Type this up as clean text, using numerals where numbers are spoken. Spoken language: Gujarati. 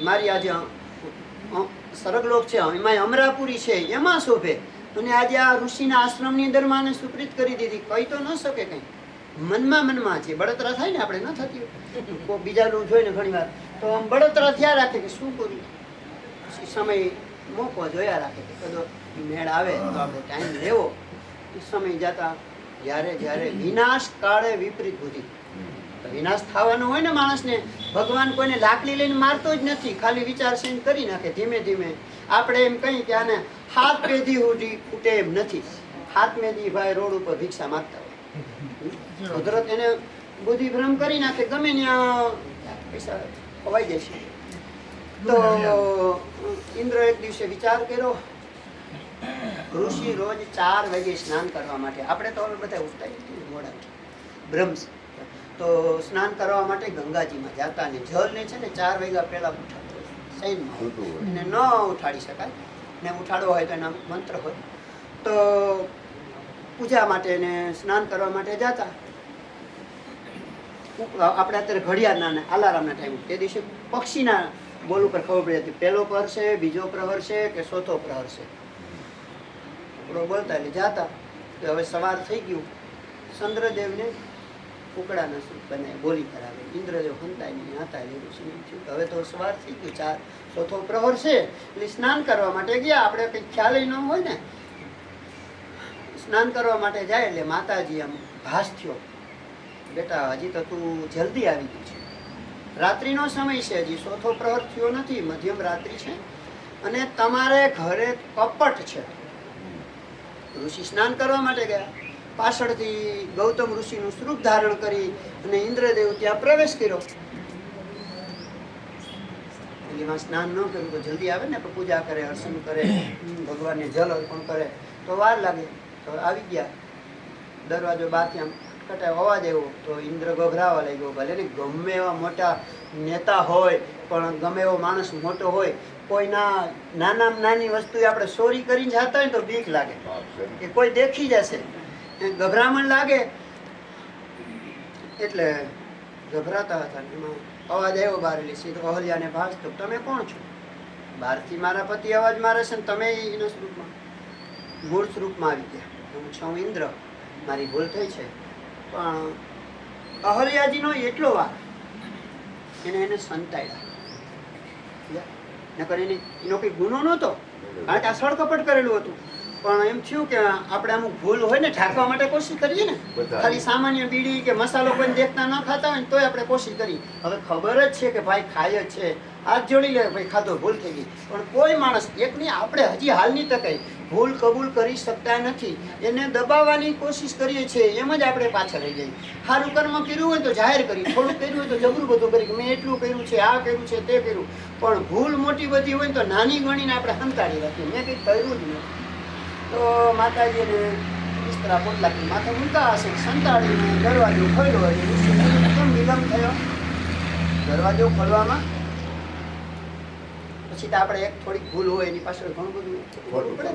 મારી આજે સરગલોક છે, એમાં અમરાપુરી છે, એમાં શોભે. અને આજે આ ઋષિના આશ્રમની અંદર માને સુપ્રીત કરી દીધી. કહી તો ન શકે કંઈ, મનમાં છે. બળતરા થાય ને, આપણે ન થતી કોઈ બીજાનું જોઈને ઘણી વાર તો આમ બળતરા થયા રાખે કે શું કર્યું. પછી સમય મોકો જોયા રાખે કે કદો મેળ આવે તો આપણે ટાઈમ લેવો. સમય જતા જ્યારે વિનાશ કાળે વિપરીત બુદ્ધિ, વિનાશ થવાનો હોય ને માણસને, ભગવાન કોઈને લાકડી લઈને મારતો જ નથી, ખાલી વિચાર સેન કરી નાખે ધીમે ધીમે. આપણે એમ કહીએ કે આને હાથ પેઢી સુધી ખૂટે એમ નથી. હાથ મેદી ભાઈ રોડ ઉપર ભિક્ષા માગતા હોય, કુદરત એને બુદ્ધિ ભ્રમ કરી નાખે, ગમે ત્યાં પૈસા ખવાઈ જશે. તો ઇન્દ્ર એક દિવસે વિચાર કર્યો, ઋષિ રોજ 4 વાગે સ્નાન કરવા માટે, આપણે તો બધા ઉઠતા મોડા બ્રહ્મ, તો સ્નાન કરવા માટે ગંગાજીમાં જતા ને જળને છે ને 4 વાગ્યા પહેલા ઉઠાડતો સૈનમાં, એને ન ઉઠાડી શકાય ને ઉઠાડવો હોય તો એના મંત્ર હોય. તો પૂજા માટે ને સ્નાન કરવા માટે જતા. આપણે અત્યારે ઘડિયાળના અલારામના ટાઈમ, તે દિવસે પક્ષીના બોલ ઉપર ખબર પડી હતી પહેલો પ્રહર છે, બીજો પ્રહર છે કે ચોથો પ્રહર છે. બોલતા એટલે જાતા કે હવે સવાર થઈ ગયું. ચંદ્રદેવને કુકડાના સૂપ બનાવી બોલી કરાવે. ઇન્દ્રદેવ હંતાય નહીં હતા એટલે ઋષિને થયું હવે તો સવાર થઈ ગયું, ચોથો પ્રહર છે એટલે સ્નાન કરવા માટે ગયા. આપણે કંઈ ખ્યાલ ન હોય ને, સ્નાન કરવા માટે જાય એટલે માતાજી આમ ભાસ થયો, બેટા હજી તો તું જલ્દી આવી ગઈ છે, રાત્રિનો સમય છે, હજી ચોથો પ્રહર થયો નથી, મધ્યમ રાત્રિ છે અને તમારે ઘરે કપટ છે. ઋષિ સ્નાન કરવા માટે ગયા. પાછળથી ગૌતમ ઋષિનું સ્વરૂપ ધારણ કરી અને ઇન્દ્રદેવ ત્યાં પ્રવેશ કર્યો. એમાં સ્નાન ન કર્યું તો જલ્દી આવે ને, પૂજા કરે, અર્ચન કરે, ભગવાનને જલ અર્પણ કરે તો વાર લાગે. તો આવી ગયા. દરવાજો બહારથી આમ કટાય અવાજ આવ્યો તો ઇન્દ્ર ગભરાવા લાગ્યો. ભલે ને ગમે એવા મોટા નેતા હોય, પણ ગમે એવો માણસ મોટો હોય, કોઈના નાનામાં નાની વસ્તુ આપણે ચોરી કરીને જતા હોય તો બીક લાગે કે કોઈ દેખી જશે, ગભરામણ લાગે. એટલે ગભરાતા હતા. એમાં અવાજ આવ્યો બહાર, એટલે સીધો અહલ્યાને ભાસ તો તમે કોણ છો? બહારથી મારા પતિ અવાજ મારે છે ને તમે એના સ્વરૂપમાં મૂળ સ્વરૂપમાં આવી ગયા. હું છું ઇન્દ્ર, મારી ભૂલ થઈ છે. પણ અહલ્યાજીનો એટલો વાર એને સંતાડ્યા. નકર એનો કંઈ ગુનો નહોતો, કારણ કે આ સળકપટ કરેલું હતું. પણ એમ થયું કે આપણે અમુક ભૂલ હોય ને ઢાંકવા માટે કોશિશ કરીએ ને, ખાલી સામાન્ય બીડી કે મસાલો કોઈ દેખતા ન ખાતા હોય ને તોય આપણે કોશિશ કરી. હવે ખબર જ છે કે ભાઈ ખાય જ છે, હાથ જોડી લે ભાઈ ખાધો ભૂલ થઈ ગઈ. પણ કોઈ માણસ એકની આપણે હજી હાલની તકે ભૂલ કબૂલ કરી શકતા નથી, એને દબાવવાની કોશિશ કરીએ છીએ. એમ જ આપણે પાછળ રહી જઈએ. સારું કર્મ કર્યું હોય તો જાહેર કરી, થોડું કર્યું હોય તો જબરું બધું કરી કે મેં એટલું કર્યું છે, આ કર્યું છે, તે કર્યું. પણ ભૂલ મોટી બધી હોય તો નાની ગણીને આપણે સંતાડી રાખીએ, મેં કંઈક કર્યું જ નથી. તો માતાજીને બિસ્તરા પોટલાથી માથે મૂકતા હશે, સંતાડીને દરવાજો ખોલ્યો. કેમ વિલંબ થયો દરવાજો ખોલવામાં? પછી તો આપણે એક થોડીક ભૂલ હોય એની પાછળ ઘણું બધું પડે.